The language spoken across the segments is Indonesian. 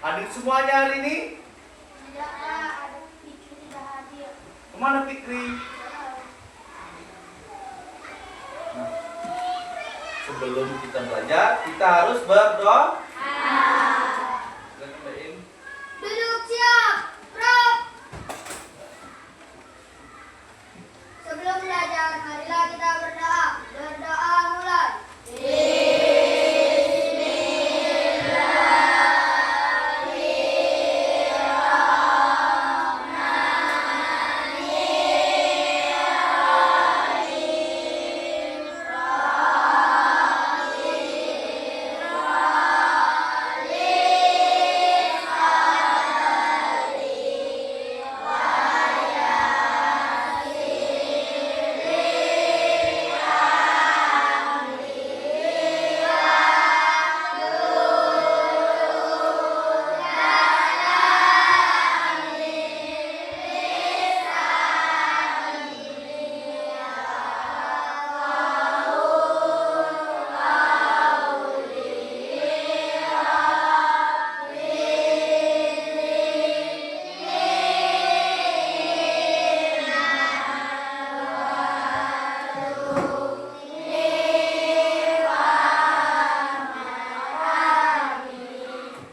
Hadir semuanya hari ini? Tidak ada. Fikri tidak hadir. Kemana Fikri? Nah, sebelum kita belajar, kita harus berdoa. Silakan Mbak Im. Duduk siap, Prof. Sebelum belajar, marilah kita berdoa. Berdoa mulai.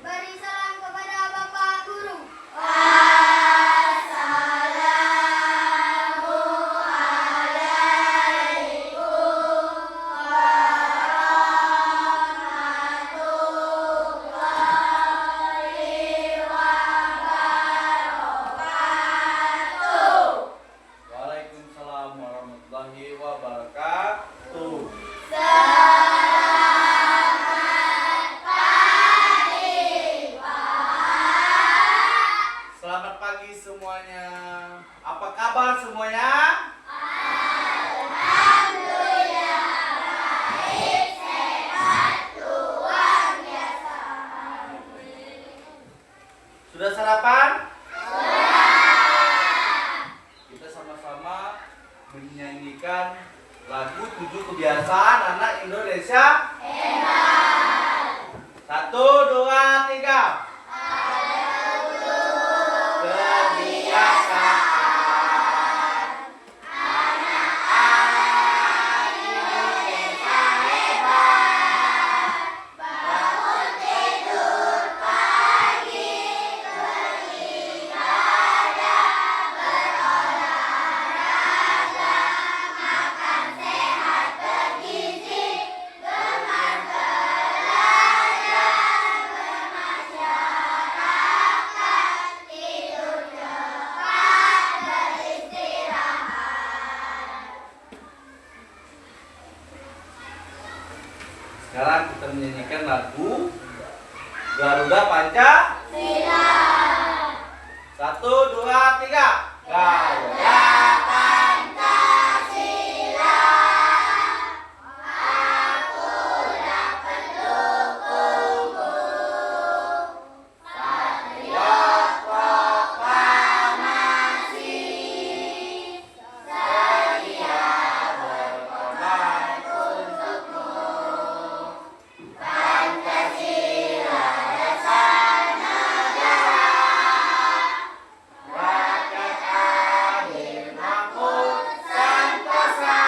Beri salam kepada Bapak Guru. Waalaikumsalam warahmatullahi wabarakatuh. Selamat pagi semuanya. Apa kabar semuanya? Sudah sarapan? Kita sama-sama menyanyikan lagu 7 kebiasaan anak Indonesia. Satu, dua, tiga. Kebiasaan anak-anak Indonesia hebat. Bangun tidur pagi, beribadah, berolahraga, makan sehat bergizi, gemar belajar, bermasyarakat, tidur cepat, beristirahat. Sekarang kita menyanyikan lagu Garuda Pancasila. Satu, dua, tiga. Garuda Pancasila. Aku dapat dukungmu. Patriot proklamasi. Setia berkorban untukmu. Pancasila dasar negara. Rakyat adil makmur sentosa.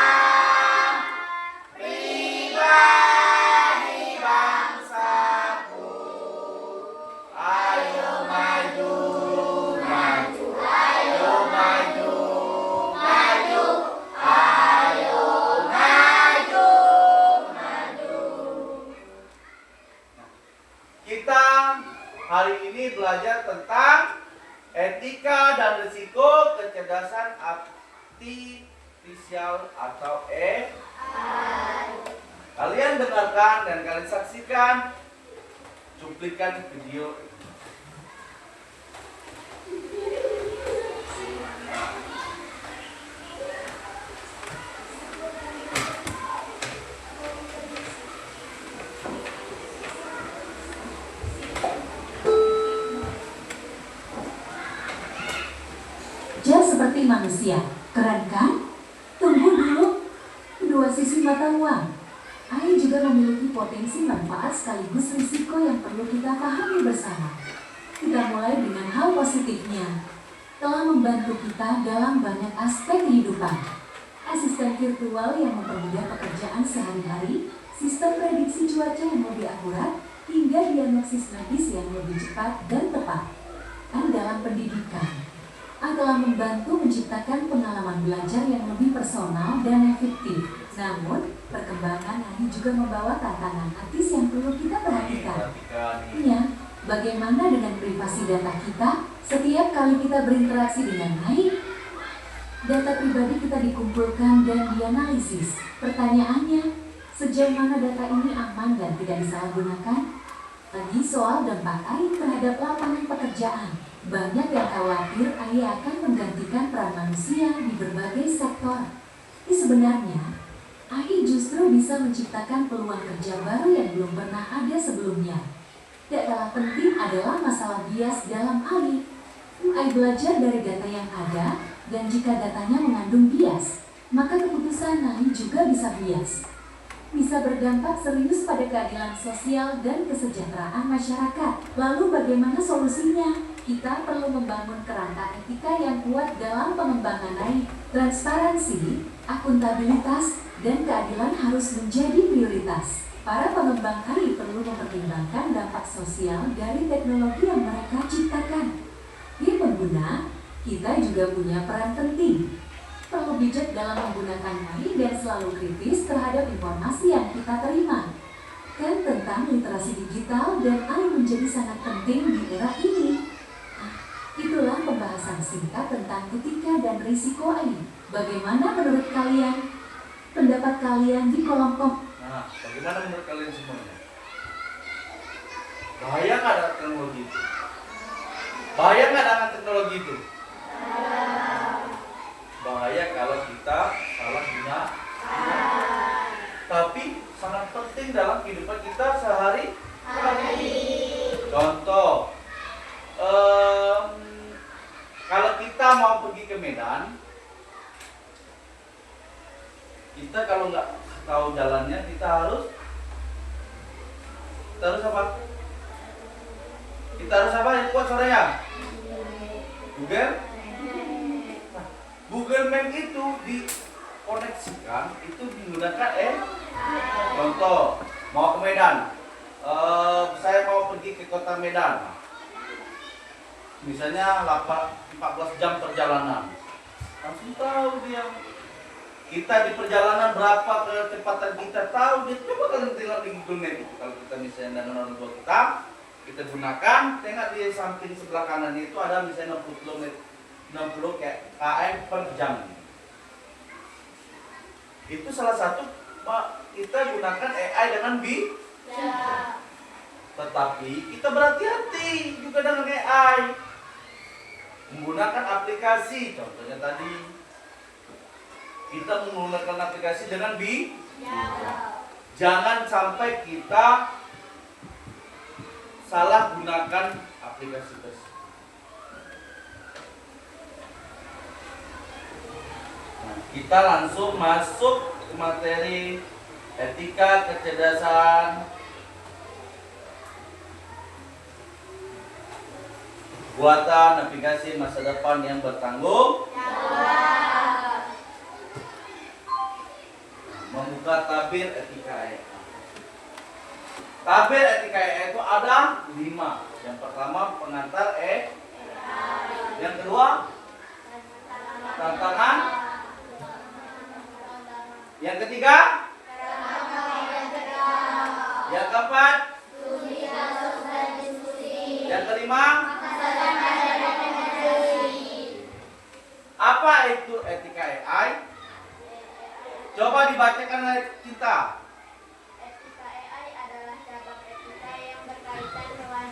Pribadi bangsaku. Ayo maju, maju, ayo maju, maju, ayo maju, maju. Kita hari ini belajar tentang etika dan risiko kecerdasan artifisial atau AI. Kalian dengarkan dan kalian saksikan cuplikan video. Dia seperti manusia, keren kan? Tunggu dulu, dua sisi mata uang. AI juga memiliki potensi manfaat sekaligus risiko yang perlu kita pahami bersama. Kita mulai dengan hal positifnya. Telah membantu kita dalam banyak aspek kehidupan. Asisten virtual yang mempermudah pekerjaan sehari-hari, sistem prediksi cuaca yang lebih akurat, hingga diagnosis medis yang lebih cepat dan tepat. Dan dalam pendidikan, telah membantu menciptakan pengalaman belajar yang lebih personal dan efektif. Namun, perkembangan ini juga membawa tantangan etis yang perlu kita perhatikan. Bagaimana dengan privasi data kita setiap kali kita berinteraksi dengan lain? Data pribadi kita dikumpulkan dan dianalisis. Pertanyaannya, sejauh mana data ini aman dan tidak disalahgunakan? Lagi soal dampak AI terhadap lapangan pekerjaan. Banyak yang khawatir AI akan menggantikan peran manusia di berbagai sektor. Tapi sebenarnya, AI justru bisa menciptakan peluang kerja baru yang belum pernah ada sebelumnya. Tidak kalah penting adalah masalah bias dalam AI. AI belajar dari data yang ada, dan jika datanya mengandung bias, maka keputusan AI juga bisa bias. Bisa berdampak serius pada keadilan sosial dan kesejahteraan masyarakat. Lalu bagaimana solusinya? Kita perlu membangun kerangka etika yang kuat dalam pengembangan AI. Transparansi, akuntabilitas, dan keadilan harus menjadi prioritas. Para pengembang AI perlu mempertimbangkan dampak sosial dari teknologi yang mereka ciptakan. Di pengguna, kita juga punya peran penting. Perlu bijak dalam menggunakan AI dan selalu kritis terhadap informasi yang kita terima. Dan tentang literasi digital dan AI menjadi sangat penting di era ini. Itulah pembahasan singkat tentang etika dan risiko AI. Bagaimana menurut kalian? Pendapat kalian di kolom komentar. Nah, bagaimana menurut kalian semuanya? Bahaya nggak ada teknologi itu? Bahaya nggak dengan teknologi itu? Bahaya kalau kita salah guna. Tapi sangat penting dalam kehidupan kita sehari-hari. Contoh, kalau kita mau pergi ke Medan, kita kalau nggak tahu jalannya, kita harus apa? Kita harus apa yang kuat suaranya? Google. Google Map itu dikoneksikan, itu menggunakan contoh, mau ke Medan, saya mau pergi ke kota Medan, misalnya 14 jam perjalanan, langsung tahu dia. Kita di perjalanan berapa kecepatan kita tahu dia. Coba kalian tengok di Google Map itu, kalau kita misalnya dengan orang tua kita gunakan, tengok di samping sebelah kanan itu ada misalnya 60 km 60 km per jam. Itu salah satu kita gunakan AI dengan tetapi kita berhati-hati juga dengan AI. Menggunakan aplikasi, contohnya tadi kita menggunakan aplikasi dengan jangan sampai kita salah gunakan aplikasi tersebut. Kita langsung masuk ke materi etika kecerdasan buatan navigasi masa depan yang bertanggung jawab. Membuka tabir etika AI. Tabir etika AI itu ada 5. Yang pertama pengantar yang kedua tantangan. Yang ketiga, yang keempat, yang kelima, apa itu etika AI? Coba dibacakan oleh kita. Etika AI adalah cabang etika yang berkaitan dengan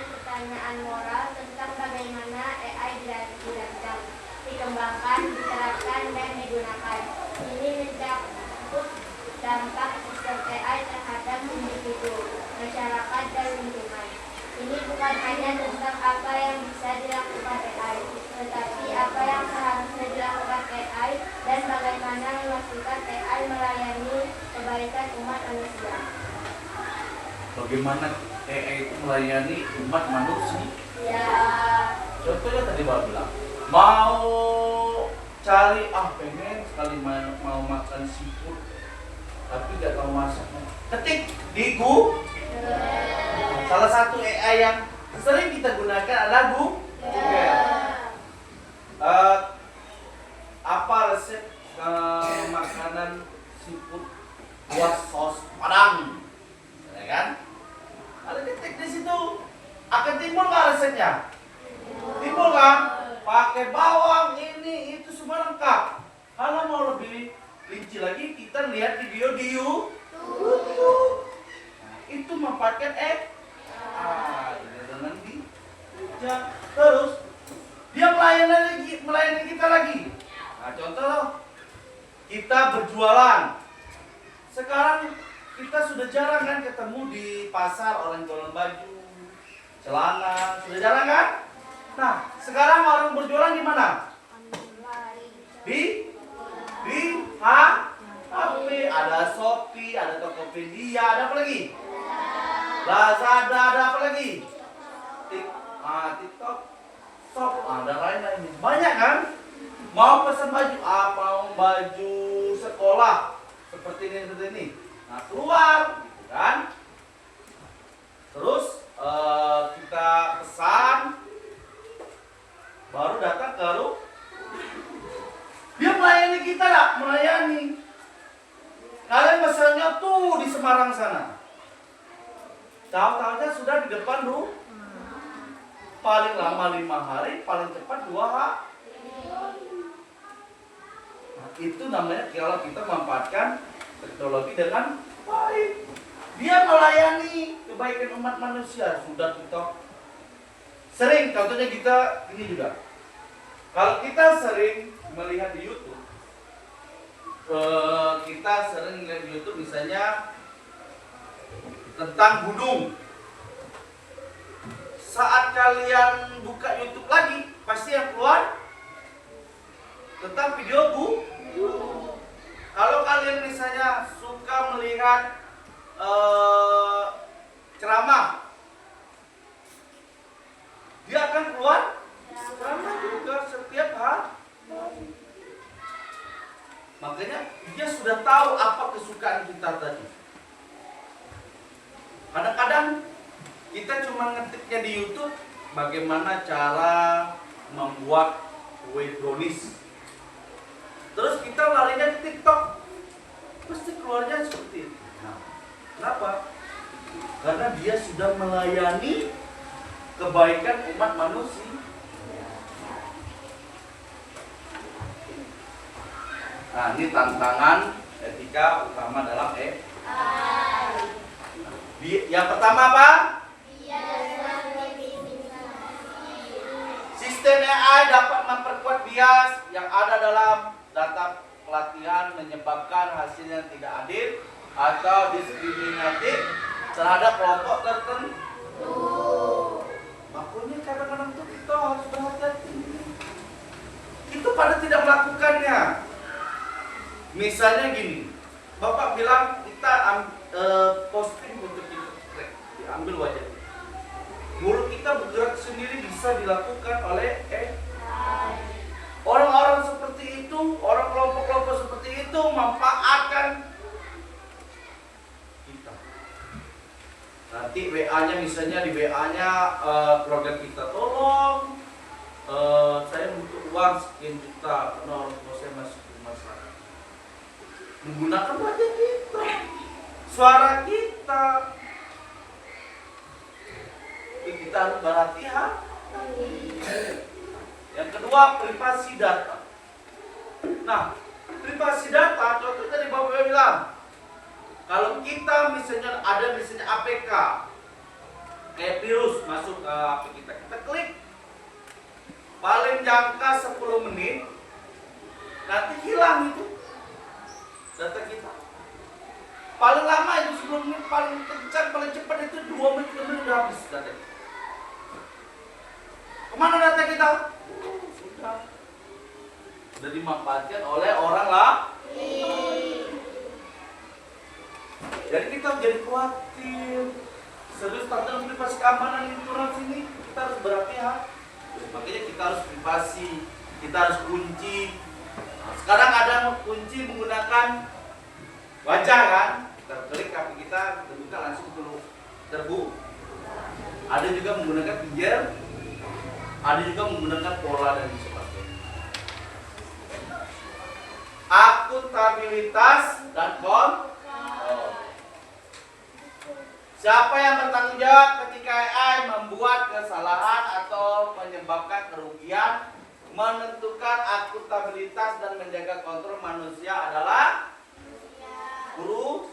pertanyaan moral tentang bagaimana AI dirancang, dikembangkan, diterapkan, dan digunakan. Ini mencakup dampak sistem AI terhadap individu, masyarakat, dan lingkungan. Ini bukan hanya tentang apa yang bisa dilakukan AI, tetapi apa yang seharusnya dilakukan AI dan bagaimana memastikan AI melayani kebaikan umat manusia. Bagaimana AI itu melayani umat manusia. Ya. Contohnya tadi Bapak bilang, mau cari pengen sekali mau makan seafood, tapi nggak tahu masaknya. Ketik di Google. Salah satu AI yang sering kita gunakan adalah Google. Apa resep makanan seafood buat saus padang, ya kan? Ada ketik di situ, akan timbul nggak resepnya? Timbul kan? Pakai bawang ini itu semua lengkap. Kalau mau lebih rinci lagi, kita lihat video di YouTube. Itu memanfaatkan dengan di terus dia melayani kita lagi. Nah, contoh kita berjualan. Sekarang kita sudah jarang kan ketemu di pasar orang jualan baju, celana, sudah jarang kan? Nah, sekarang orang berjualan di mana? Di HP, ada Shopee, ada Tokopedia, ada apa lagi? Lazada, ada apa lagi? TikTok, Shop, ada lain-lainnya. Banyak kan? Mau pesan baju, mau baju sekolah seperti ini. Nah, keluar, gitu kan? Terus kita pesan, baru datang ke rumah. Dia melayani kita lah, melayani. Kalian pesannya tuh di Semarang sana. Tahu-tahunya sudah di depan rumah. Paling lama 5 hari, paling cepat 2 hari. Nah, itu namanya kalau kita memanfaatkan teknologi dengan baik. Dia melayani kebaikan umat manusia. Sudah kita sering, contohnya kita ini juga. Kalau kita sering melihat di YouTube, misalnya tentang gunung. Saat kalian buka YouTube lagi, pasti yang keluar tentang video gunung. Kalau kalian misalnya suka melihat ceramah, dia akan keluar ceramah juga setiap hari. Makanya dia sudah tahu apa kesukaan kita tadi. Kadang-kadang kita cuma ngetiknya di YouTube bagaimana cara membuat kue brownies. Terus kita larinya ke TikTok, pasti keluarnya seperti itu. Nah, kenapa? Karena dia sudah melayani kebaikan umat manusia. Nah, ini tantangan etika utama dalam Yang pertama apa? Sistem AI dapat memperkuat bias yang ada dalam data pelatihan, menyebabkan hasilnya tidak adil atau diskriminatif terhadap kelompok tertentu. Makanya kadang-kadang tuh kita harus berhati-hati. Itu pada tidak melakukannya. Misalnya gini, Bapak bilang kita posting untuk diambil wajah. Mulut kita bergerak sendiri bisa dilakukan oleh orang-orang seperti itu, orang kelompok-kelompok seperti itu memanfaatkan kita. Nanti WA-nya misalnya di WA-nya keluarga kita, tolong saya butuh uang sekian juta karena orang tua saya masih di rumah sakit. Menggunakan wajah kita, suara kita. Kita harus berhati-hati. Yang kedua, privasi data. Nah, privasi data, contoh tadi Bapak bilang, kalau kita misalnya ada misalnya APK, kayak virus masuk ke HP kita klik, paling jangka 10 menit, nanti hilang itu data kita. Paling lama itu 10 menit, paling kencang, paling cepat itu 2 menit, 3 menit udah habis data kita. Kemana data kita? Sudah dimanfaatkan oleh orang lain. Jadi kita jadi khawatir. serius tentang privasi keamanan lingkungan sini, kita harus berhati-hati. Makanya kita harus privasi, kita harus kunci. Nah, sekarang ada kunci menggunakan wajah kan, kita klik HP kita buka langsung terbuka. Ada juga menggunakan pinjer, ada juga menggunakan pola dan sebagainya. Akuntabilitas dan kontrol. Siapa yang bertanggung jawab ketika AI membuat kesalahan atau menyebabkan kerugian? Menentukan akuntabilitas dan menjaga kontrol manusia adalah guru.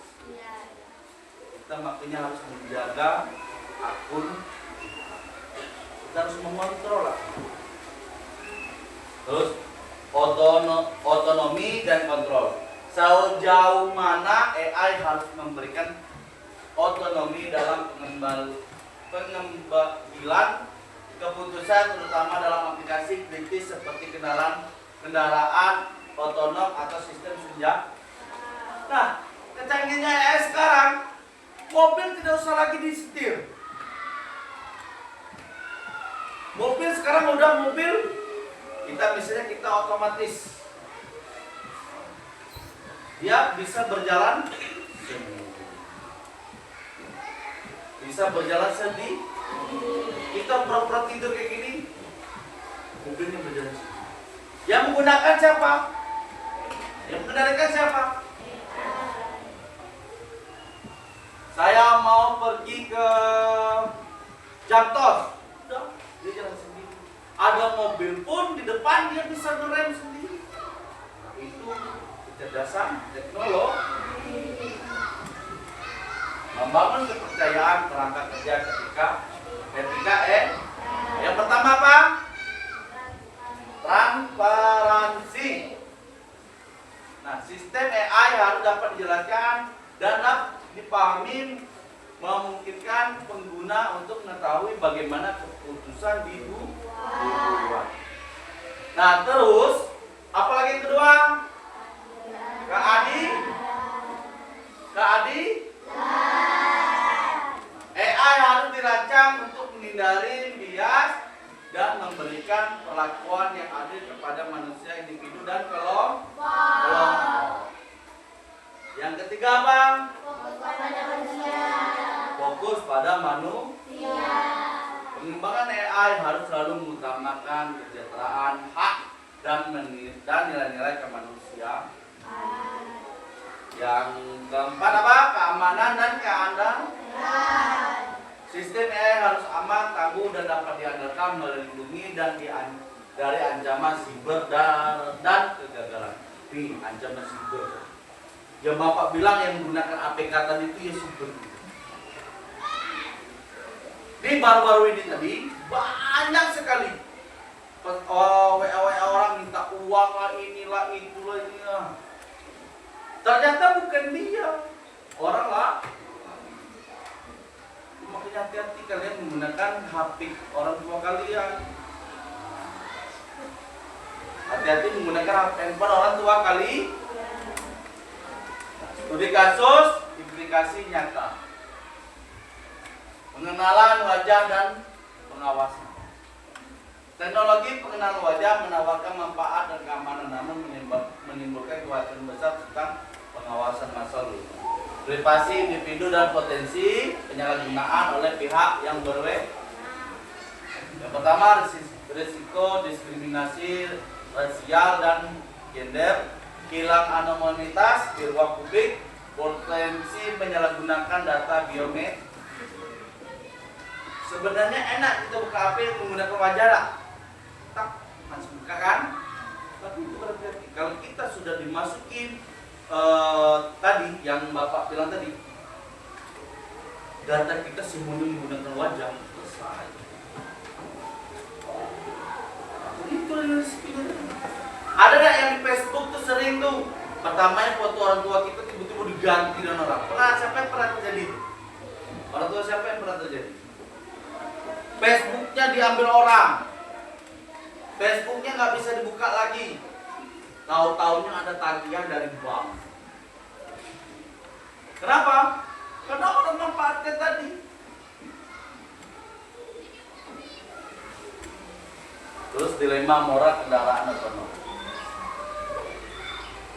Kita makanya harus menjaga akun, kita harus mengontrol lah. Terus otonomi dan kontrol. Sejauh mana AI harus memberikan otonomi dalam pengambilan keputusan, terutama dalam aplikasi kritis seperti kendaraan otonom atau sistem senjata. Nah, kecanggihannya AI sekarang, mobil tidak usah lagi disetir. Mobil sekarang udah mobil, misalnya kita otomatis, dia bisa berjalan sendiri. Kita pura-pura tidur kayak gini, mobilnya berjalan sendiri. Yang menggunakan siapa? Yang mengendalikan siapa? Saya mau pergi ke Japtos, udah dia jalan sendiri. Ada mobil pun di depan dia bisa ngerem sendiri. Itu kecerdasan teknologi. Membangun kepercayaan perangkat kerja ketika yang pertama apa? Transparansi. Nah, sistem AI harus dapat dijelaskan dan dapat dipahami, memungkinkan pengguna untuk mengetahui bagaimana keputusan dibuat. Nah, terus apalagi yang kedua? AI harus dirancang untuk menghindari bias dan memberikan perlakuan yang adil kepada manusia, individu dan kelompok. Yang ketiga apa? Fokus pada manusia. Pengembangan AI harus selalu mengutamakan kesejahteraan, hak dan nilai-nilai kemanusiaan. Yang keempat apa? Keamanan dan keandaan. Sistem AI harus aman, tangguh dan dapat diandalkan, melindungi dari ancaman siber dan kegagalan. Ini ancaman siber. Yang Bapak bilang yang menggunakan APK tadi itu ya siber. Di baru-baru ini tadi banyak sekali WA orang minta uang lah, inilah itulah inilah. Ternyata bukan dia, orang lah. Makanya hati-hati kalian menggunakan HP orang tua kalian. Hati-hati menggunakan handphone orang tua kali. Studi kasus, implikasi nyata. Pengenalan wajah dan pengawasan. Teknologi pengenalan wajah menawarkan manfaat dan keamanan, namun menimbulkan kekhawatiran besar tentang pengawasan masa lalu, privasi individu dan potensi penyalahgunaan oleh pihak yang berwenang. Yang pertama, risiko diskriminasi rasial dan gender, hilang anonimitas di ruang publik, potensi penyalahgunaan data biometrik. Sebenarnya enak kita buka HP menggunakan wajah lah, tak masuk buka kan? Tapi itu berarti kalau kita sudah dimasukin tadi yang Bapak bilang tadi, data kita semuanya menggunakan wajah, selesai. Itu ada nggak yang di Facebook tuh sering tuh, pertamanya foto orang tua kita tiba-tiba diganti dengan orang. Siapa yang pernah terjadi? Orang tua siapa yang pernah terjadi? Facebooknya diambil orang, Facebooknya nggak bisa dibuka lagi. Tahu-taunya ada tagihan dari bank. Kenapa? Karena orang manfaatkan tadi. Terus dilema moral kendaraan otonom.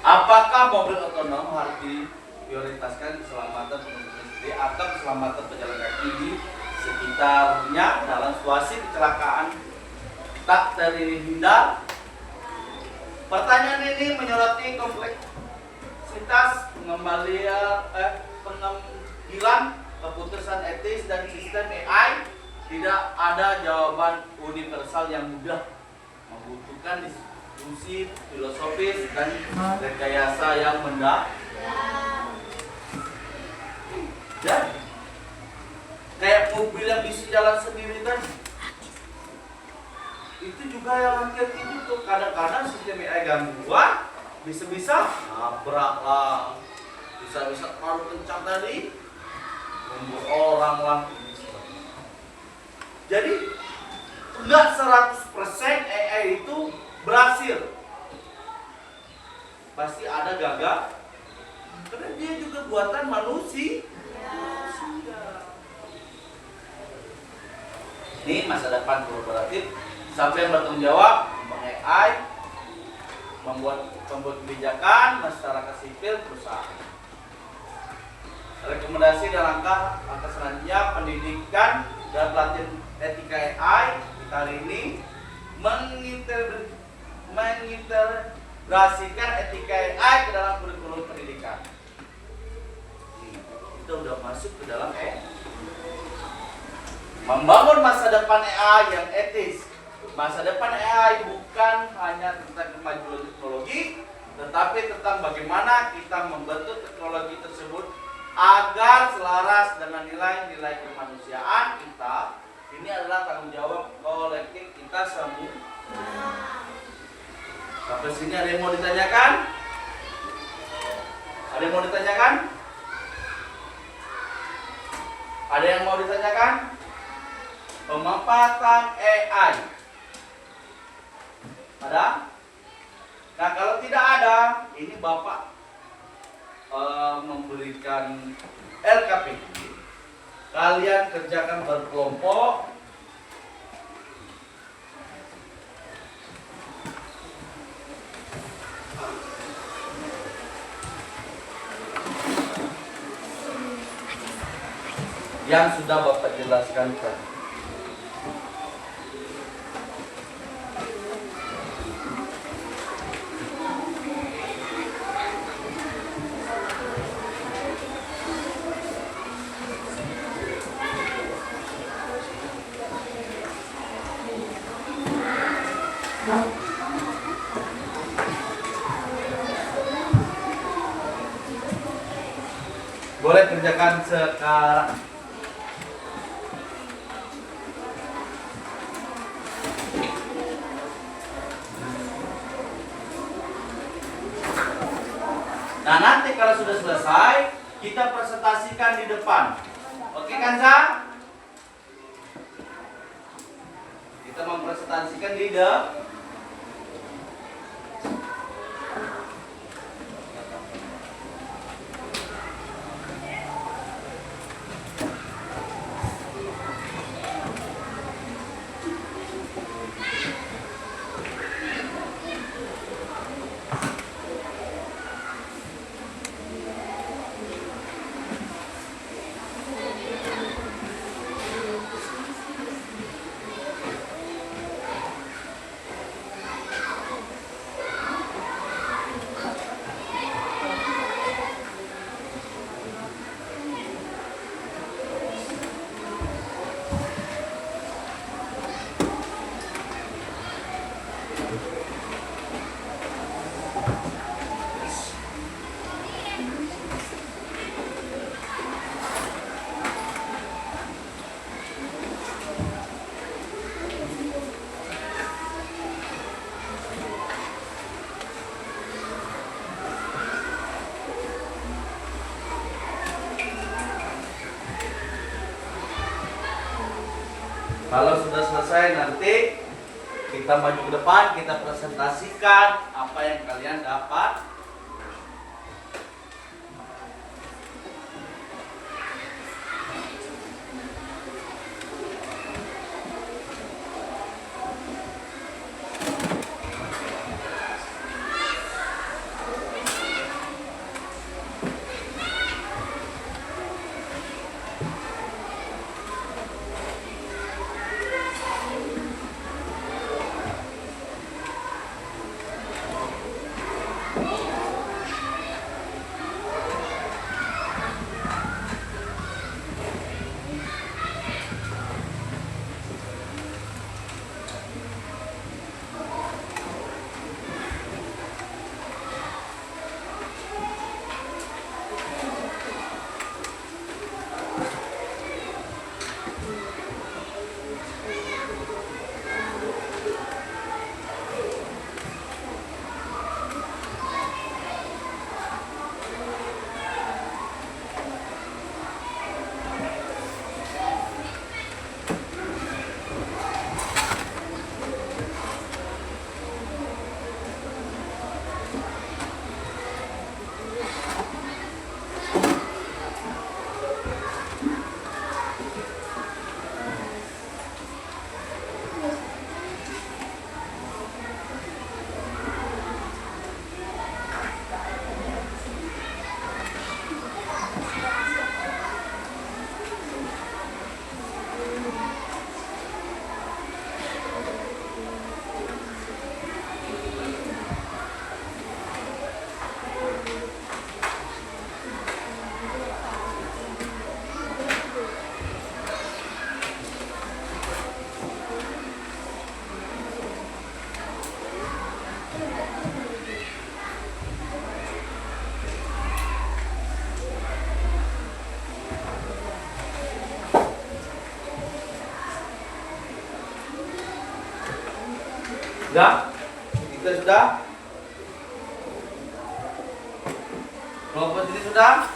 Apakah mobil otonom harus diprioritaskan keselamatan pengguna sendiri atau keselamatan pejalan kaki di sekitarnya dalam situasi kecelakaan tak terhindar? Pertanyaan ini menyoroti kompleksitas pengambilan keputusan etis dan sistem AI. Tidak ada jawaban universal yang mudah, membutuhkan diskusi filosofis dan rekayasa yang mendalam. Ya, kayak mobil yang bisa jalan sendiri tadi, itu juga yang hati-hati itu. Kadang-kadang sistem AI gangguan, bisa-bisa nabrak lah, bisa-bisa terlalu kencang tadi, membuat orang lah. Jadi enggak 100% AI itu berhasil, pasti ada gagal, karena dia juga buatan manusia. Ini masa depan kolaboratif, siapa yang bertanggung jawab membangun AI, membuat kebijakan, masyarakat sipil, perusahaan. Rekomendasi dan langkah selanjutnya, pendidikan dan pelatihan etika AI kita hari ini mengintegrasikan etika AI ke dalam kurikulum pendidikan. Kita udah masuk ke dalam membangun masa depan AI yang etis. Masa depan AI bukan hanya tentang kemajuan teknologi, tetapi tentang bagaimana kita membentuk teknologi tersebut agar selaras dengan nilai-nilai kemanusiaan kita. Ini adalah tanggung jawab kolektif kita semua. Sampai sini ada yang mau ditanyakan? Ada yang mau ditanyakan? Ada yang mau ditanyakan? Pemanfaatan AI. Ada? Nah, kalau tidak ada, ini Bapak memberikan LKP. Kalian kerjakan berkelompok. Yang sudah Bapak jelaskan tadi. Boleh kerjakan sekarang. Nah, nanti kalau sudah selesai, kita presentasikan di depan. Oke kan, Zah? Kita mempresentasikan di depan. Kalau sudah selesai, nanti kita maju ke depan, kita presentasikan apa yang kalian dapat. Sudah? Kita sudah? Kelompok sini sudah?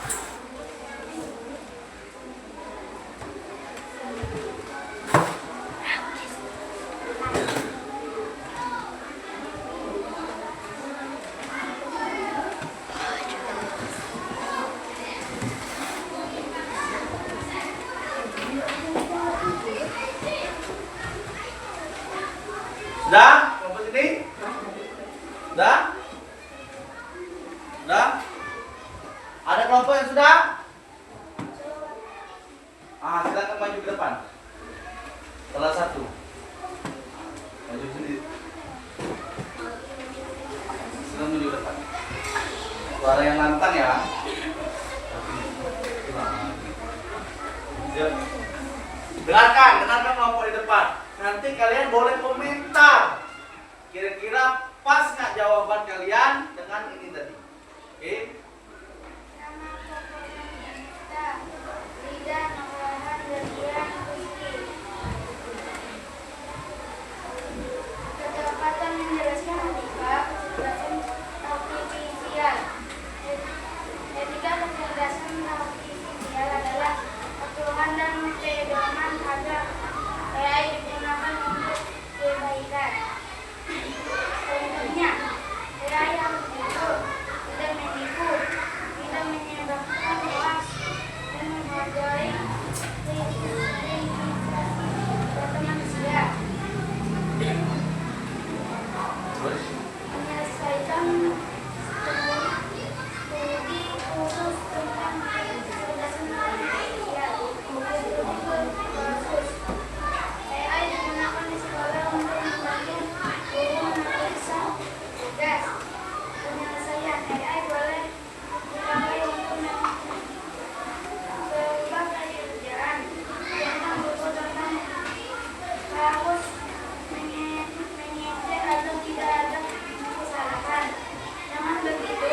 Sudah? Kelompok sini? Sudah? Sudah? Ada kelompok yang sudah? Silakan maju ke depan. Salah satu. Maju sendiri. Silakan maju ke depan. Suara yang lantang ya. Siap. Dengarkan kelompok di depan. Nanti kalian boleh komentar. Kira-kira pas nggak jawaban kalian dengan ini tadi. Oke? Nama pokoknya kita lidah, olahan, bagian, kuski. Kecepatan menjelaskan logika, kecerdasan artifisial. Etika kecerdasan artifisial adalah keperluan dan pedoman agar AI digunakan untuk kebaikan. Contohnya, AI harus jujur, tidak menipu, tidak menyebabkan hoaks, dan menghargai data manusia. Menyelesaikan studi khusus tentang kecerdasan artifisial. Khusus AI digunakan di sekolah untuk membantu guru menganalisa tugas. Penyelesaian AI boleh dipakai untuk berbagai kerjaan. Tentang buku tentang harus mengecek atau tidak ada kesalahan. Dengan begitu,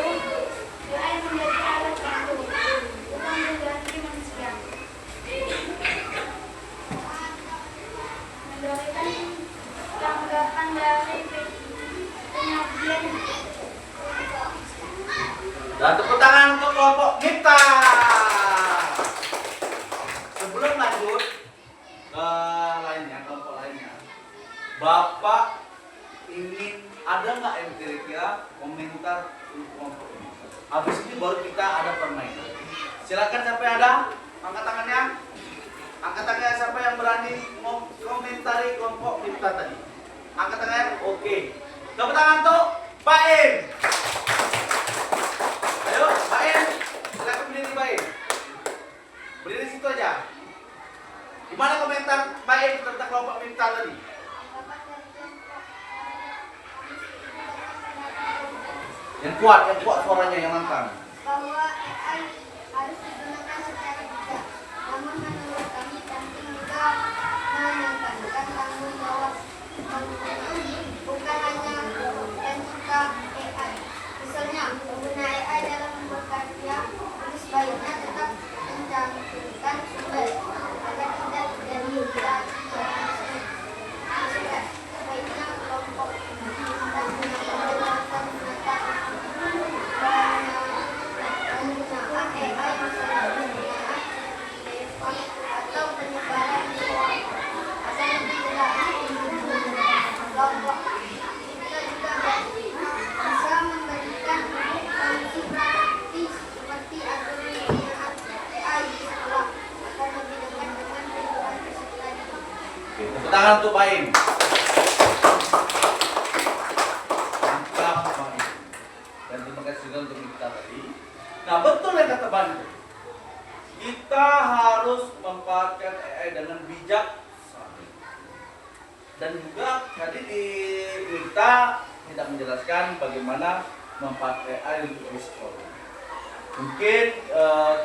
AI menjadi alat bantu, bukan mengganti manusia. Memberikan tanggapan dari penyajian. Dan tepuk tangan untuk kelompok kita. Sebelum lanjut ke lainnya, kelompok lainnya, Bapak ingin ada nggak yang kira-kira komentar untuk kelompok ini? Habis ini baru kita ada permainan. Silakan siapa yang ada, angkat tangannya. Angkat tangannya siapa yang berani komentari kelompok kita tadi. Angkat tangannya, oke. Tepuk tangan untuk Pak Im. Ayo, Pak Im, silakan berdiri Pak Im. Berdiri situ aja. Gimana komentar Pak Im tentang kelompok kita tadi? Yang kuat suaranya, yang lantang. Bahwa AI harus digunakan secara bijak. Namun menurut kami penting juga menekankan tanggung jawab pengguna, bukan hanya pencipta AI. Misalnya, pengguna AI dalam bekerja, sebaiknya tetap mencantumkan sumber agar tidak terjadi sebaiknya kelompok menggunakan AI misalnya penggunaan atau penyebaran agar tidak kelompok. Kita juga bisa memberikan solusi praktis seperti atur penggunaan AI di sekolah agar lebih dekat dengan kehidupan peserta didik. Tepuk tangan untuk Pak Im. Mantap Pak Im. Dan terima kasih juga untuk kita tadi. Nah betul yang kata Bantu. Kita kita harus memanfaatkan AI dengan bijak. Dan juga tadi diminta tidak menjelaskan bagaimana memanfaatkan AI untuk di sekolah. Mungkin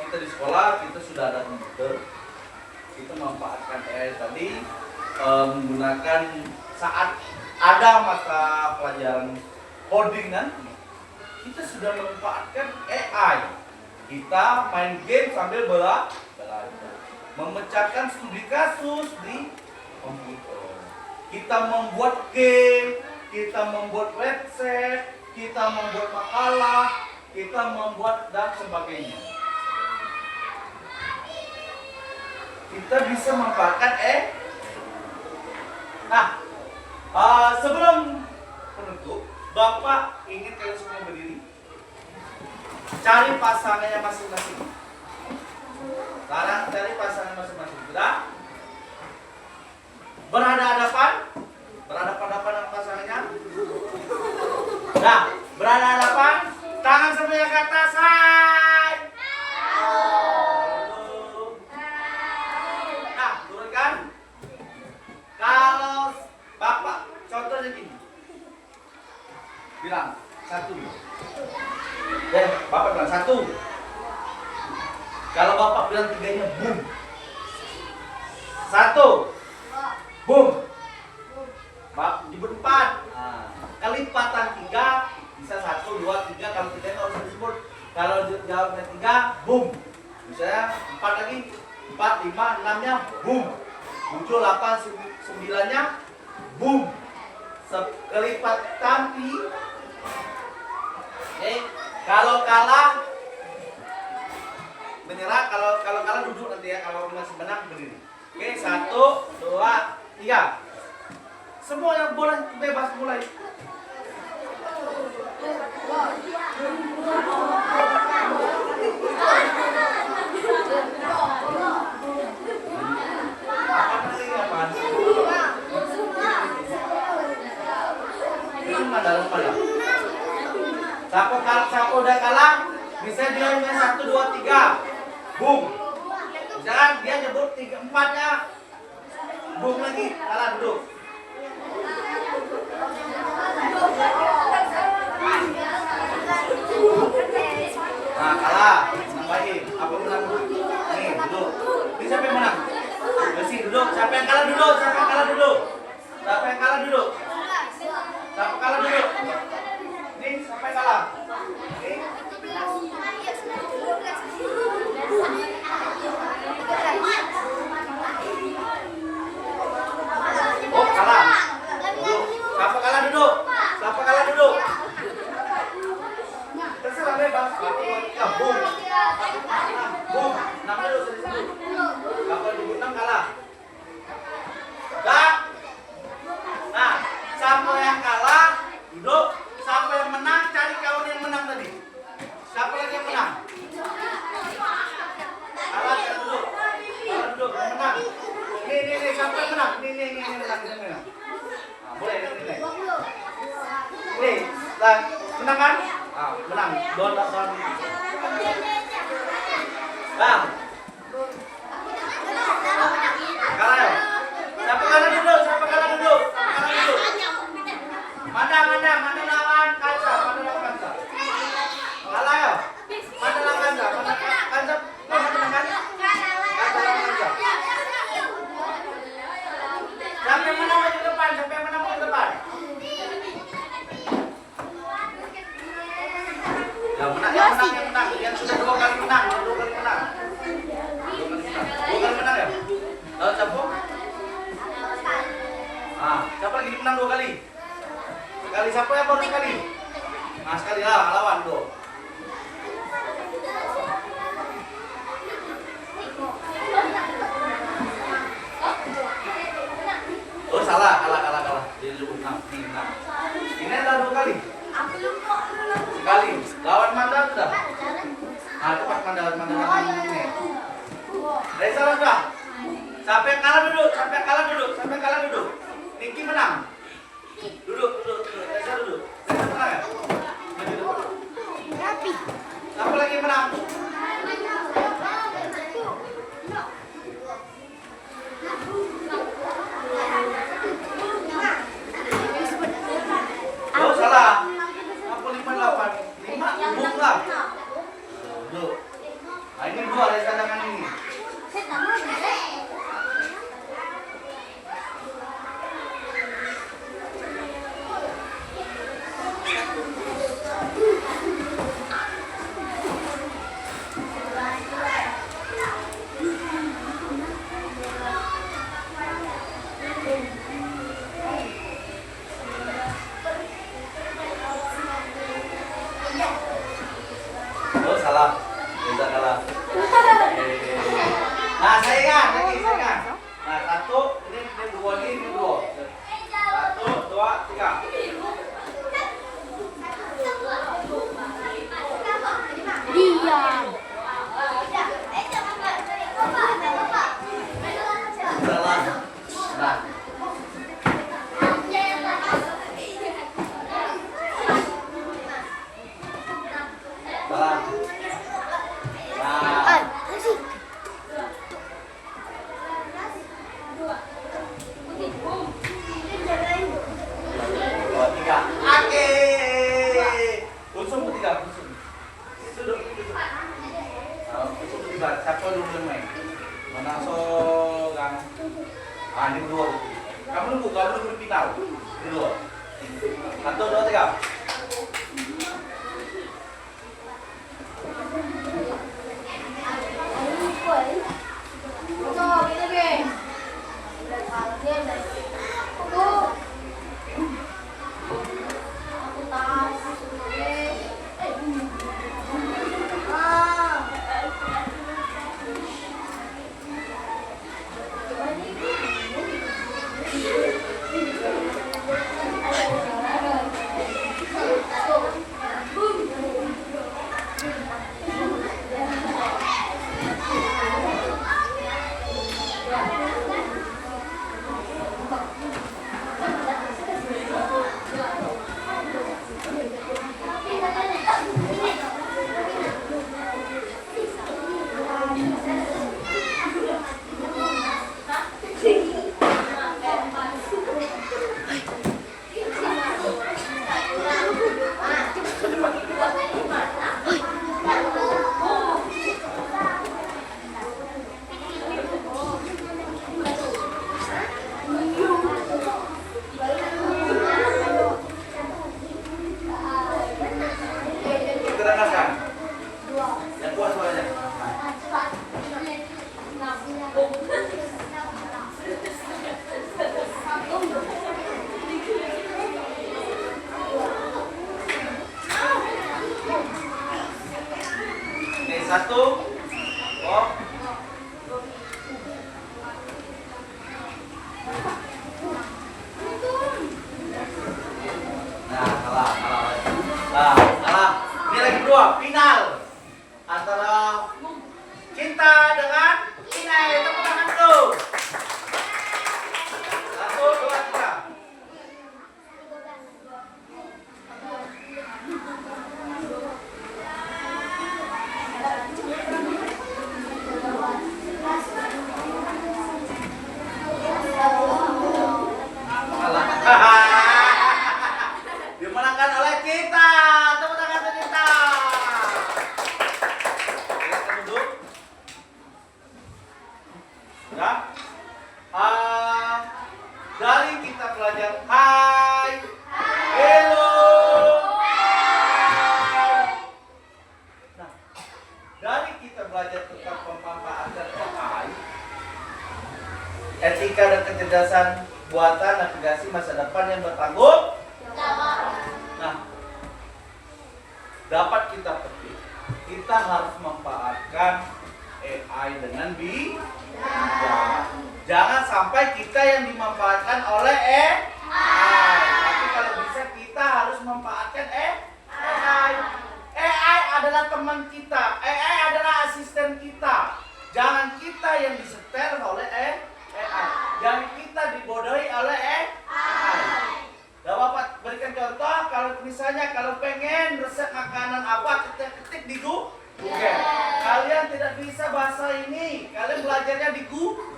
kita di sekolah kita sudah ada komputer, kita memanfaatkan AI tadi menggunakan saat ada mata pelajaran coding kan, kita sudah memanfaatkan AI. Kita main game sambil belajar, memecahkan studi kasus di komputer. Kita membuat game, kita membuat website, kita membuat makalah, kita membuat dan sebagainya. Kita bisa memanfaatkan Nah, sebelum penutup, Bapak ingin kalian semua berdiri, cari pasangannya masing-masing. Sekarang cari pasangan masing-masing. Sudah? Berhadapan dengan pasangannya. Nah, berhadapan, tangan semuanya ke atas. Hai. Nah, turunkan. Kalau Bapak, contohnya gini. Bilang, 1. Bapak bilang 1. Kalau Bapak bilang 3-nya, boom. 1. Boom. Disebut 4. Nah, kelipatan 3 bisa 1, 2, 3. Kalau 3 nggak usah disebut. Kalau jawabnya 3, boom. Misalnya 4 lagi, 4, 5, 6-nya boom. 7, 8, 9-nya boom. Kelipatan pi. Kalau kalah menyerah, kalau kalah duduk nanti ya. Kalau masih menang berdiri. Oke, 1, 2, 3. Semua yang boleh bebas mulai. Siapa udah kalah, bisa dia yang 1, 2, 3. Boom. Misalkan dia nyebut 3, 4-nya. Boom lagi, kalah duduk. Nah, kalah, nambahin. Apa menang dulu? Nih, duduk. Ini siapa yang menang? Bersih, duduk. Siapa yang kalah duduk? Siapa yang kalah duduk? Siapa yang kalah duduk? Siapa kalah duduk? Nih, siapa yang kalah? Nih. Oh, kalah. Duduk. Siapa kalah duduk? Siapa kalah duduk? Terserah bebas. 1, 2, 3, boom. Boom. 6 dulu dari situ. Kalau duduk 6 kalah. Dah. Nah, siapa yang kalah duduk, siapa yang menang cari kawan yang menang tadi. Siapa lagi yang menang? Kalah jangan duduk. Kalah duduk, yang menang. Nih, siapa yang menang? Nih, menang, ini menang. Nah, boleh ini. Nih, menang kan? Ah, menang. Don. Bang. Kalah ya? Siapa kalah duduk? Siapa kalah duduk? Mana lawan kaca? Kalah ya? Mana lawan kaca? Kaca menang kan? Kaca lawan kaca. Siapa yang menang maju depan? Yang menang. Yang sudah 2 kali menang. 2 kali menang ya? Lawan siapa? Siapa lagi menang 2 kali? Sekali siapa yang baru sekali? Nah, sekali lah lawan tuh. Oh, salah, kalah. Dia disebut 6. Ini ada 2 kali. Sekali. Lawan Mandar sudah. Nah, cepat Mandar ini. Reza sudah. Siapa yang kalah duduk? Niki menang. Duduk. Reza duduk. Reza menang ya? Maju depan. Siapa lagi menang? Nah, salah. Nah, dua, tiga. Oke. Unsur ketiga, unsur. Duduk, duduk. Unsur ketiga, siapa dulu yang main? Mana kan? Ini dua. Kamu nunggu di final. Dua. Satu, dua, tiga. Terangkan. Yang kuat suaranya. Oke, satu. Oh. Nah, kalah. Ini lagi kedua, final antara Cinta dengan Inai. Tepuk tangan tuh. Satu, dua, tiga. Dimenangkan oleh Cinta. Tepuk tangan untuk Cinta. Silakan duduk. Ya. Dari kita belajar hai, hello. Nah, dari kita belajar tentang pemanfaatan AI, etika dan kecerdasan buatan navigasi masa depan yang bertanggung. Nah, dapat kita petik, kita harus memanfaatkan AI dengan bijak. Jangan sampai kita yang dimanfaatkan oleh AI. Tapi kalau bisa kita harus memanfaatkan AI. AI adalah teman kita. AI adalah asisten kita. Jangan kita yang disetel oleh AI. Jangan kita dibodohi oleh AI. Nah, Bapak berikan contoh, kalau misalnya kalau pengen resep makanan apa, ketik di Google. Kalian tidak bisa bahasa ini, kalian belajarnya di Google.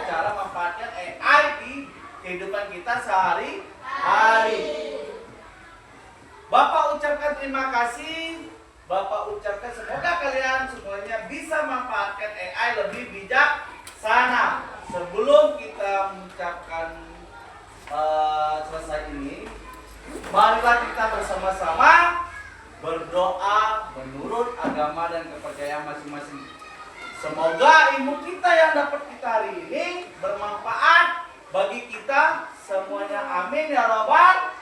Cara memanfaatkan AI di kehidupan kita sehari-hari. Bapak ucapkan terima kasih. Bapak ucapkan semoga kalian semuanya bisa memanfaatkan AI lebih bijaksana. Sebelum kita mengucapkan selesai ini, marilah kita bersama-sama berdoa menurut agama dan kepercayaan masing-masing. Semoga ilmu kita yang dapat kita hari ini bermanfaat bagi kita semuanya. Amin ya rabbal